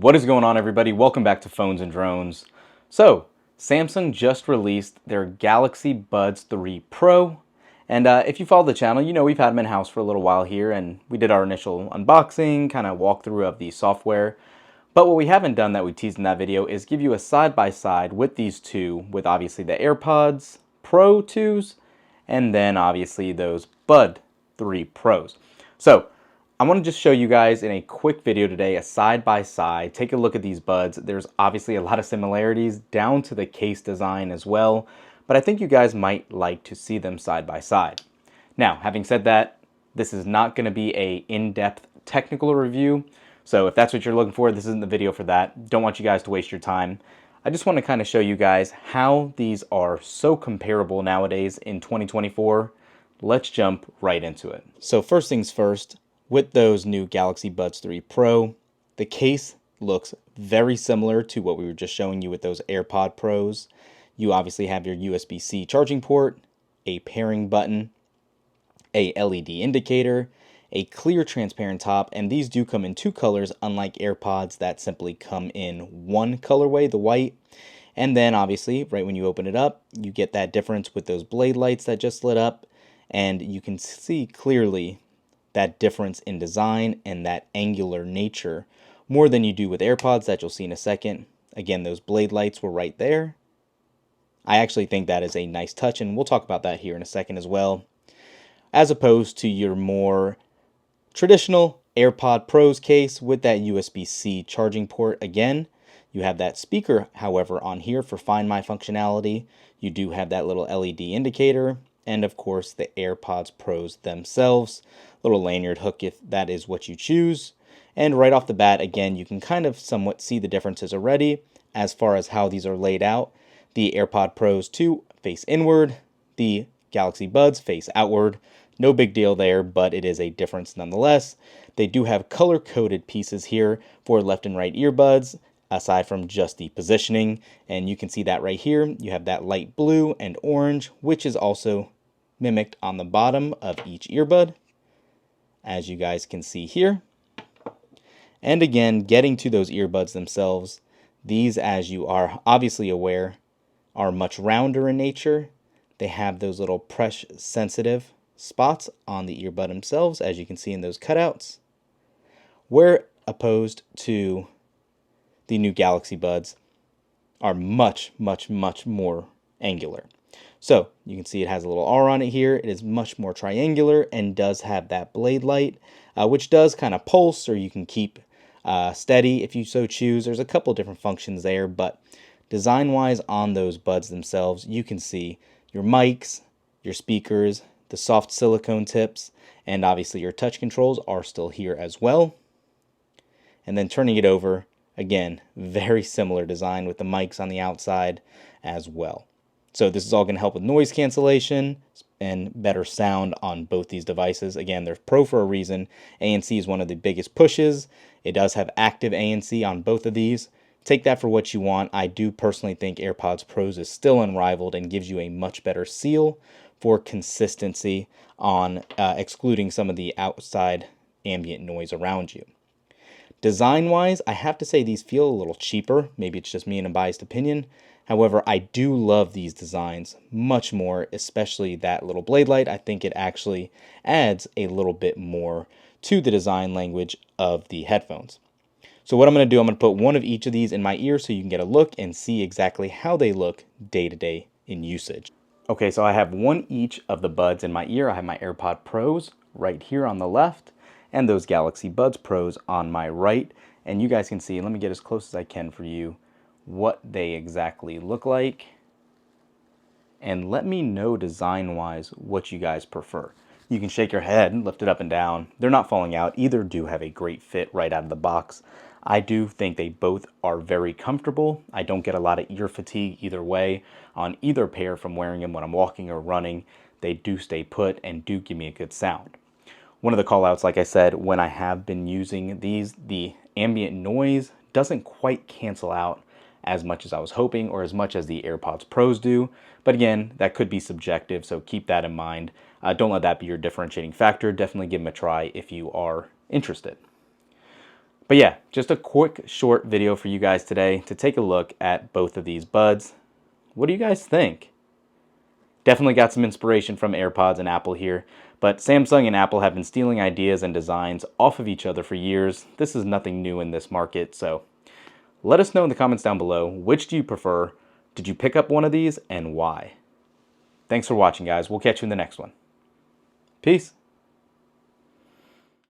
What is going on, everybody? Welcome back to Phones and Drones. So, Samsung just released their Galaxy Buds 3 Pro. And if you follow the channel, you know we've had them in-house for a little while here, and we did our initial unboxing, kind of walkthrough of the software. But what we haven't done that we teased in that video is give you a side-by-side with these two, with obviously the Airpods Pro 2s, and then obviously those Bud 3 Pros. So, I want to just show you guys in a quick video today, a side-by-side. Take a look at these buds. There's obviously a lot of similarities down to the case design as well, but I think you guys might like to see them side-by-side. Now, having said that, this is not going to be a in-depth technical review, so if that's what you're looking for, this isn't the video for that. Don't want you guys to waste your time. I just want to kind of show you guys how these are so comparable nowadays in 2024. Let's jump right into it. So first things first, with those new Galaxy Buds 3 Pro, the case looks very similar to what we were just showing you with those AirPod Pros. You obviously have your USB-C charging port, a pairing button, a LED indicator, a clear transparent top, and these do come in two colors, unlike AirPods that simply come in one colorway, the white. And then obviously, right when you open it up, you get that difference with those blade lights that just lit up, and you can see clearly that difference in design and that angular nature more than you do with AirPods that you'll see in a second. Again, those blade lights were right there. I actually think that is a nice touch, and we'll talk about that here in a second as well. As opposed to your more traditional AirPod Pros case with that USB-C charging port. Again, you have that speaker, however, on here for Find My functionality. You do have that little LED indicator, and of course the AirPods Pros themselves. Little lanyard hook if that is what you choose. And right off the bat, again, you can kind of somewhat see the differences already as far as how these are laid out. The AirPod Pros 2 face inward, the Galaxy Buds face outward. No big deal there, but it is a difference nonetheless. They do have color-coded pieces here for left and right earbuds, aside from just the positioning. And you can see that right here. You have that light blue and orange, which is also mimicked on the bottom of each earbud, as you guys can see here. And again, getting to those earbuds themselves, these, as you are obviously aware, are much rounder in nature. They have those little press sensitive spots on the earbud themselves, as you can see in those cutouts, where opposed to the new Galaxy Buds are much more angular. So you can see it has a little R on it here. It is much more triangular and does have that blade light, which does kind of pulse, or you can keep steady if you so choose. There's a couple different functions there, but design-wise on those buds themselves, you can see your mics, your speakers, the soft silicone tips, and obviously your touch controls are still here as well. And then turning it over, again, very similar design with the mics on the outside as well. So this is all going to help with noise cancellation and better sound on both these devices. Again, they're Pro for a reason. ANC is one of the biggest pushes. It does have active ANC on both of these. Take that for what you want. I do personally think AirPods Pros is still unrivaled and gives you a much better seal for consistency on excluding some of the outside ambient noise around you. Design-wise, I have to say these feel a little cheaper. Maybe it's just me and a biased opinion. However, I do love these designs much more, especially that little blade light. I think it actually adds a little bit more to the design language of the headphones. So what I'm going to do, I'm going to put one of each of these in my ear so you can get a look and see exactly how they look day to day in usage. Okay, so I have one each of the buds in my ear. I have my AirPod Pros right here on the left, and those Galaxy Buds Pros on my right. And you guys can see, let me get as close as I can for you, what they exactly look like. And let me know design-wise what you guys prefer. You can shake your head, lift it up and down. They're not falling out. Either do have a great fit right out of the box. I do think they both are very comfortable. I don't get a lot of ear fatigue either way on either pair from wearing them when I'm walking or running. They do stay put and do give me a good sound. One of the callouts, like I said, when I have been using these, the ambient noise doesn't quite cancel out as much as I was hoping, or as much as the AirPods Pros do. But again, that could be subjective, so keep that in mind. Don't let that be your differentiating factor. Definitely give them a try if you are interested. But yeah, just a quick short video for you guys today to take a look at both of these buds. What do you guys think? Definitely got some inspiration from AirPods and Apple here, but Samsung and Apple have been stealing ideas and designs off of each other for years. This is nothing new in this market, so let us know in the comments down below, which do you prefer? Did you pick up one of these and why? Thanks for watching, guys. We'll catch you in the next one. Peace.